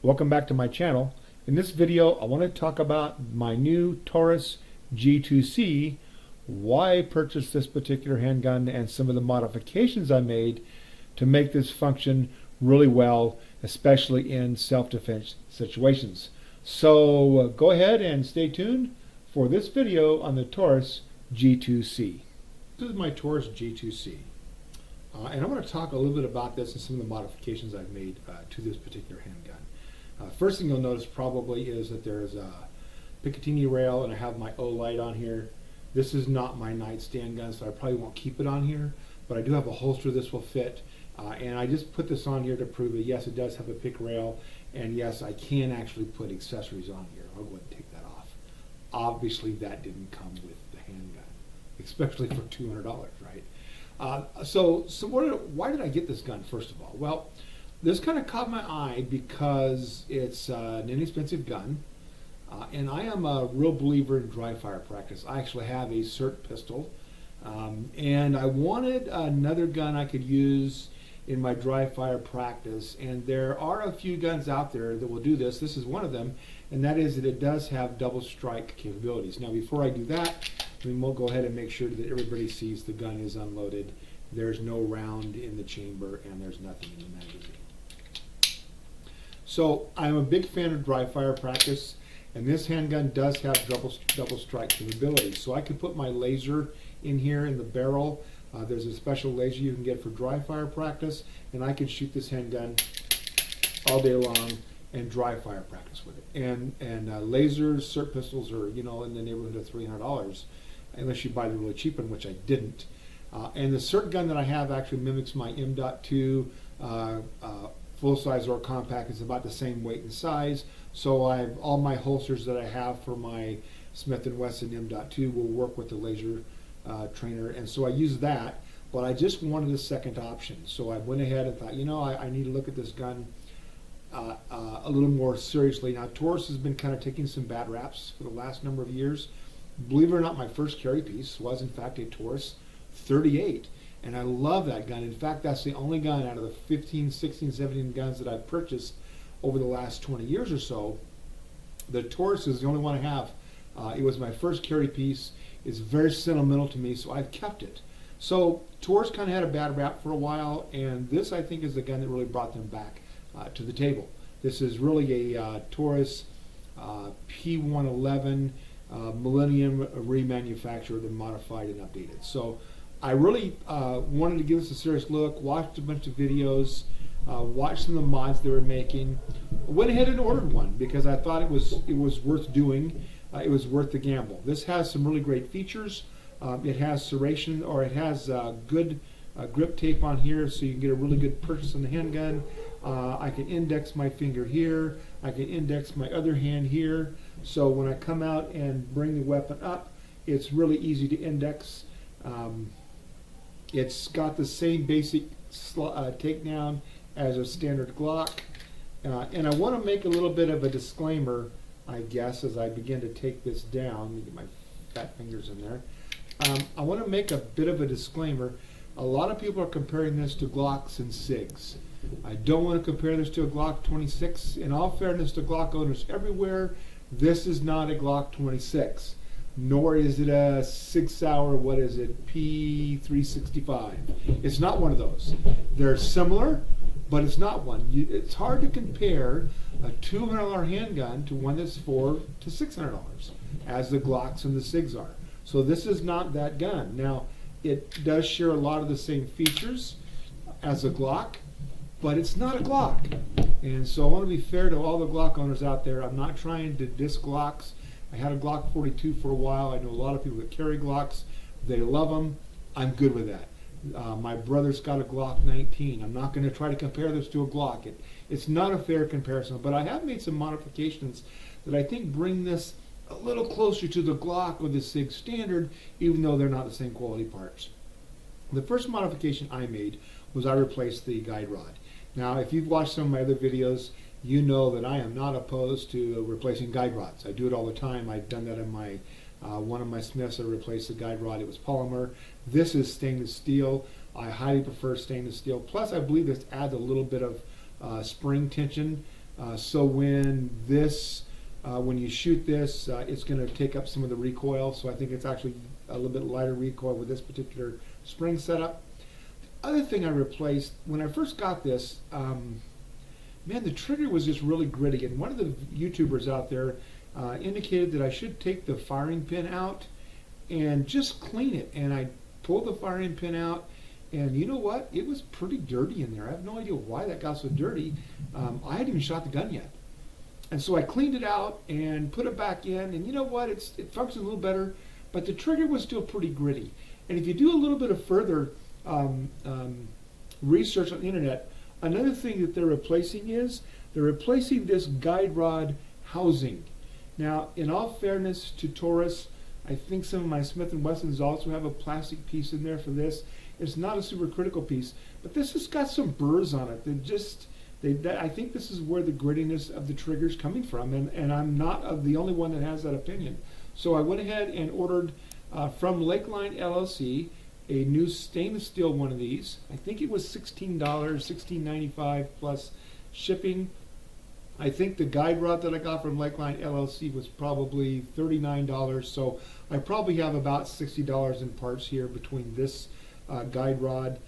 Welcome back to my channel. In this video I want to talk about my new Taurus G2C, why I purchased this particular handgun, and some of the modifications I made to make this function really well, especially in self-defense situations. So go ahead and stay tuned for this video on the Taurus G2C. This is my Taurus G2C. And I'm going to talk a little bit about this and some of the modifications I've made to this particular handgun. First thing you'll notice probably is that there's a Picatinny Rail, and I have my O light on here. This is not my nightstand gun, so I probably won't keep it on here, but I do have a holster this will fit. And I just put this on here to prove that yes, it does have a Pic rail, and yes, I can actually put accessories on here. I'll go ahead and take that off. Obviously that didn't come with the handgun, especially for $200, right? Why did I get this gun, first of all? Well, this kind of caught my eye because it's an inexpensive gun, and I am a real believer in dry fire practice. I actually have a Sur pistol, and I wanted another gun I could use in my dry fire practice, and there are a few guns out there that will do this. This is one of them, and that is that it does have double strike capabilities. Now before I do that, we'll go ahead and make sure that everybody sees the gun is unloaded. There's no round in the chamber, and there's nothing in the magazine. So I'm a big fan of dry fire practice, and this handgun does have double strike capabilities. So I can put my laser in here in the barrel. There's a special laser you can get for dry fire practice, and I can shoot this handgun all day long and dry fire practice with it. And lasers, Sur pistols are in the neighborhood of $300, unless you buy the really cheap one, which I didn't. And the Sur gun that I have actually mimics my M.2 full size or compact. It's about the same weight and size. So all my holsters that I have for my Smith & Wesson M.2 will work with the laser trainer, and so I use that. But I just wanted a second option, so I went ahead and thought, I need to look at this gun a little more seriously. Now Taurus has been kind of taking some bad raps for the last number of years. Believe it or not, my first carry piece was in fact a Taurus 38, and I love that gun. In fact, that's the only gun out of the 15, 16, 17 guns that I've purchased over the last 20 years or so. The Taurus is the only one I have. It was my first carry piece. It's very sentimental to me, so I've kept it. So Taurus kind of had a bad rap for a while, and this I think is the gun that really brought them back to the table. This is really a Taurus P111 Millennium remanufactured and modified and updated. So I really wanted to give this a serious look, watched a bunch of videos, watched some of the mods they were making, went ahead and ordered one because I thought it was worth doing. It was worth the gamble. This has some really great features. It has serration, or it has good grip tape on here, so you can get a really good purchase on the handgun. I can index my finger here. I can index my other hand here. So when I come out and bring the weapon up, it's really easy to index. It's got the same basic takedown as a standard Glock. And I want to make a little bit of a disclaimer, I guess, as I begin to take this down. Let me get my fat fingers in there. I want to make a bit of a disclaimer. A lot of people are comparing this to Glocks and SIGs. I don't want to compare this to a Glock 26. In all fairness to Glock owners everywhere, this is not a Glock 26. Nor is it a 6 Sauer, what is it, P365. It's not one of those. They're similar, but it's not one. It's hard to compare a $200 handgun to one that's $400 to $600, as the Glocks and the SIGs are. So this is not that gun. Now, it does share a lot of the same features as a Glock, but it's not a Glock. And so I want to be fair to all the Glock owners out there. I'm not trying to diss Glocks. I had a Glock 42 for a while. I know a lot of people that carry Glocks. They love them. I'm good with that. My brother's got a Glock 19. I'm not going to try to compare this to a Glock. It's not a fair comparison, but I have made some modifications that I think bring this a little closer to the Glock or the SIG standard, even though they're not the same quality parts. The first modification I made was I replaced the guide rod. Now, if you've watched some of my other videos, you know that I am not opposed to replacing guide rods. I do it all the time. I've done that in my one of my Smiths. I replaced the guide rod. It was polymer. This is stainless steel. I highly prefer stainless steel. Plus, I believe this adds a little bit of spring tension So when you shoot this, it's going to take up some of the recoil. So I think it's actually a little bit lighter recoil with this particular spring setup. The other thing I replaced, when I first got this, man, the trigger was just really gritty. And one of the YouTubers out there indicated that I should take the firing pin out and just clean it. And I pulled the firing pin out, and you know what? It was pretty dirty in there. I have no idea why that got so dirty. I hadn't even shot the gun yet. And so I cleaned it out and put it back in, and you know what? It functions a little better, but the trigger was still pretty gritty. And if you do a little bit of further research on the internet, another thing that they're replacing this guide rod housing. Now, in all fairness to Taurus, I think some of my Smith & Wessons also have a plastic piece in there for this. It's not a super critical piece, but this has got some burrs on it. I think this is where the grittiness of the trigger is coming from, and I'm not the only one that has that opinion. So I went ahead and ordered from Lakeline LLC a new stainless steel one of these. I think it was $16, $16.95 plus shipping. I think the guide rod that I got from Lakeline LLC was probably $39, so I probably have about $60 in parts here between this guide rod,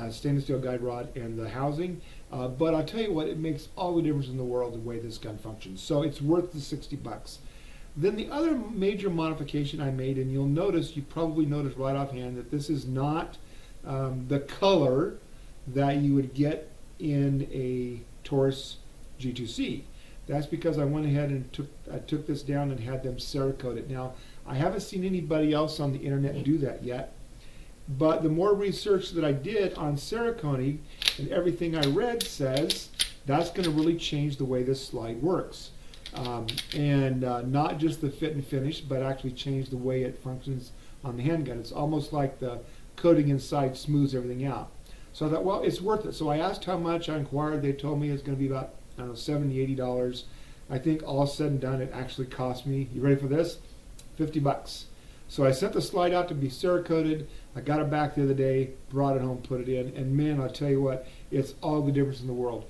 stainless steel guide rod, and the housing. But I'll tell you what, it makes all the difference in the world the way this gun functions. So it's worth the 60 bucks. Then the other major modification I made, and you probably noticed right offhand that this is not the color that you would get in a Taurus G2C. That's because I went ahead and took this down and had them Cerakote it. Now, I haven't seen anybody else on the internet do that yet, but the more research that I did on Cerakoting and everything I read says that's going to really change the way this slide works. And not just the fit and finish, but actually change the way it functions on the handgun. It's almost like the coating inside smooths everything out. So I thought, well, it's worth it. So I asked how much. I inquired. They told me it's going to be about, I don't know, $70, $80. I think all said and done, it actually cost me, you ready for this? 50 bucks. So I sent the slide out to be Cerakoted. I got it back the other day, brought it home, put it in, and man, I'll tell you what, it's all the difference in the world.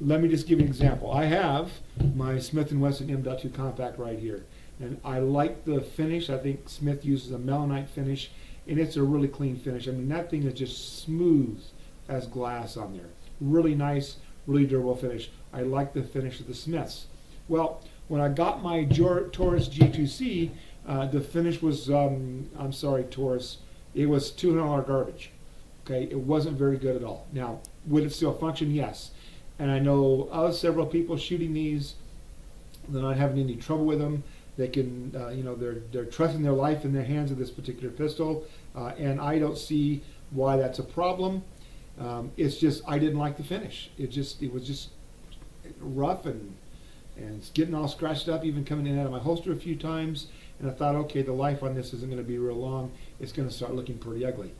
Let me just give you an example. I have my Smith & Wesson M.2 compact right here, and I like the finish. I think Smith uses a melanite finish, and it's a really clean finish. I mean, that thing is just smooth as glass on there. Really nice, really durable finish. I like the finish of the Smiths. Well, when I got my Taurus G2C, the finish was, I'm sorry, Taurus, it was $200 garbage. Okay, it wasn't very good at all. Now, would it still function? Yes. And I know several people shooting these. They're not having any trouble with them. They can, they're trusting their life in their hands with this particular pistol, and I don't see why that's a problem. It's just I didn't like the finish. It was just rough and it's getting all scratched up, even coming in and out of my holster a few times. And I thought, okay, the life on this isn't going to be real long. It's going to start looking pretty ugly.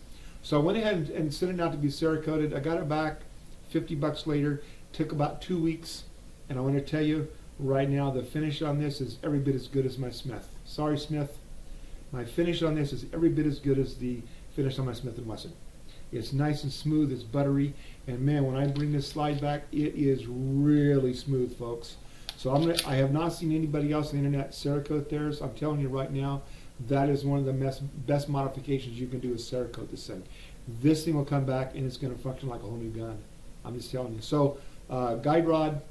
So I went ahead and sent it out to be Cerakoted. I got it back 50 bucks later. Took about 2 weeks, and I want to tell you right now, the finish on this is every bit as good as my Smith. Sorry, Smith. My finish on this is every bit as good as the finish on my Smith & Wesson. It's nice and smooth. It's buttery, and man, when I bring this slide back, it is really smooth, folks. So I have not seen anybody else on the internet Cerakote theirs. I'm telling you right now, that is one of the best modifications you can do is Cerakote this thing. This thing will come back, and it's going to function like a whole new gun. I'm just telling you. So. Guide rod,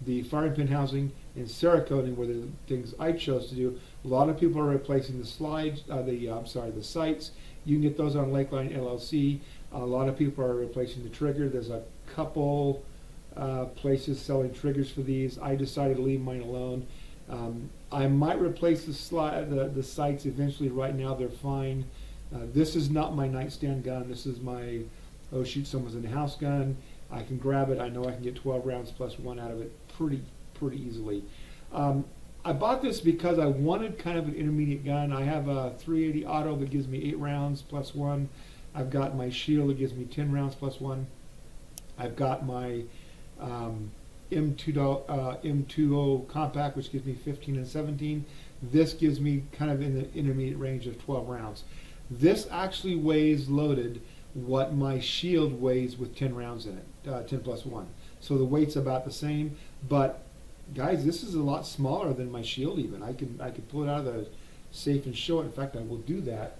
the firing pin housing, and Cerakoting were the things I chose to do. A lot of people are replacing the slides, the sights. You can get those on Lakeline LLC. A lot of people are replacing the trigger. There's a couple places selling triggers for these. I decided to leave mine alone. I might replace the sights eventually. Right now they're fine. This is not my nightstand gun. This is my shoot someone's in the house gun. I can grab it. I know I can get 12 rounds plus one out of it pretty easily. I bought this because I wanted kind of an intermediate gun. I have a 380 auto that gives me 8 rounds plus one. I've got my shield that gives me 10 rounds plus one. I've got my M20 compact, which gives me 15 and 17. This gives me kind of in the intermediate range of 12 rounds. This actually weighs loaded what my shield weighs with 10 rounds in it, 10 plus 1. so the weight's about the same. But guys, this is a lot smaller than my shield even. I could pull it out of the safe and show it. In fact, I will do that.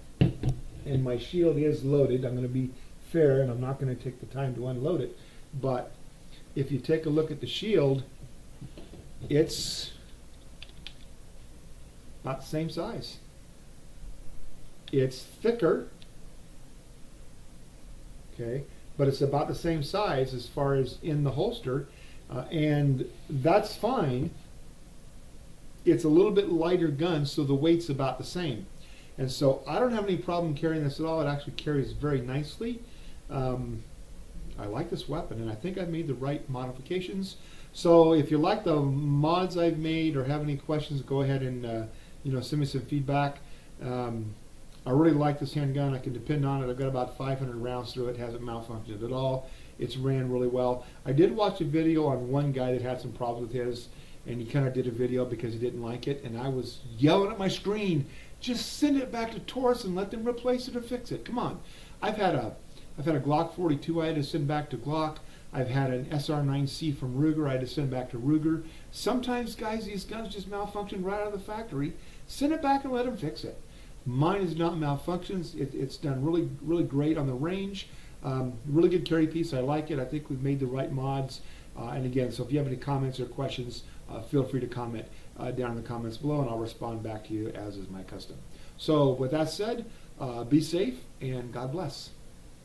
And my shield is loaded. I'm going to be fair, and I'm not going to take the time to unload it. But if you take a look at the shield, it's about the same size. It's thicker, okay, but it's about the same size as far as in the holster, and that's fine. It's a little bit lighter gun, so the weight's about the same. And so I don't have any problem carrying this at all. It actually carries very nicely. I like this weapon, and I think I've made the right modifications. So if you like the mods I've made or have any questions, go ahead and send me some feedback. I really like this handgun. I can depend on it. I've got about 500 rounds through it. It hasn't malfunctioned at all. It's ran really well. I did watch a video on one guy that had some problems with his, and he kind of did a video because he didn't like it, and I was yelling at my screen, just send it back to Taurus and let them replace it or fix it. Come on. I've had a Glock 42 I had to send back to Glock. I've had an SR9C from Ruger I had to send back to Ruger. Sometimes, guys, these guns just malfunction right out of the factory. Send it back and let them fix it. Mine is not malfunctions. It's done really, really great on the range. Really good carry piece. I like it. I think we've made the right mods. And again, so if you have any comments or questions, feel free to comment down in the comments below, and I'll respond back to you as is my custom. So with that said, be safe and God bless.